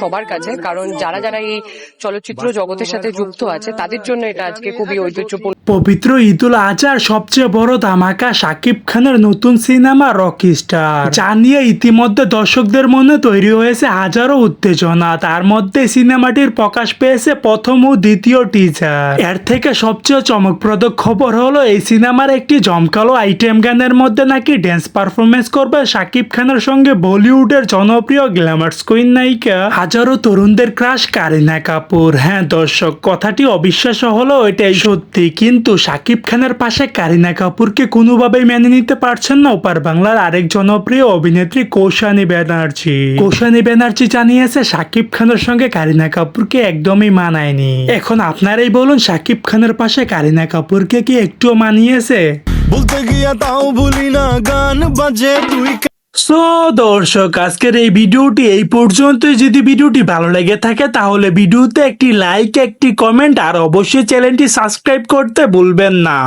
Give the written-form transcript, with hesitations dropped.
সবার কাছে, কারণ যারা যারা এই চলচ্চিত্র জগতের সাথে যুক্ত আছে তাদের জন্য এটা আজকে খুবই ঐতিহ্যপূর্ণ। পবিত্র ঈদুল আজহার সবচেয়ে বড় ধামাকা শাকিব খানের নতুন সিনেমা রকিস্টার, যা নিয়ে ইতিমধ্যে দর্শকদের মনে তৈরি হয়েছে হাজারো উত্তেজনা। তার মধ্যে সিনেমাটির প্রকাশ পেয়েছে প্রথম ও দ্বিতীয় টিজার। এর থেকে সবচেয়ে চমকপ্রদ খবর হলো এই সিনেমার একটি জমকালো আইটেম গানের মধ্যে নাকি ড্যান্স পারফরমেন্স করবে শাকিব খানের সঙ্গে বলিউডের জনপ্রিয় গ্ল্যামার্স কুইন নায়িকা হাজারো তরুণদের ক্রাশ কারিনা কাপুর। হ্যাঁ দর্শক, কথাটি অবিশ্বাস্য হলো এটাই সত্যি, কিন্তু শাকিব খানের পাশে কারিনা কাপুরকে কোনোভাবেই মেনে নিতে পারছেন না ওপার বাংলার আরেক জনপ্রিয় অভিনেত্রী কৌশানী ব্যানার্জি। কৌশানী ব্যানার্জি জানিয়েছে শাকিব খানের সঙ্গে কারিনা কাপুরকে একদমই মানায়নি। এখন আপনারাই বলুন, শাকিব খানের পাশে কারিনা কাপুরকে কি একটুও মানিয়েছে? বলতে গিয়া তাও ভুলি না, গান বাজে তুই। সো দর্শক, আজকের এই ভিডিওটি এই পর্যন্তই। যদি ভিডিওটি ভালো লেগে থাকে তাহলে ভিডিওতে একটি লাইক, একটি কমেন্ট আর অবশ্যই চ্যানেলটি সাবস্ক্রাইব করতে ভুলবেন না।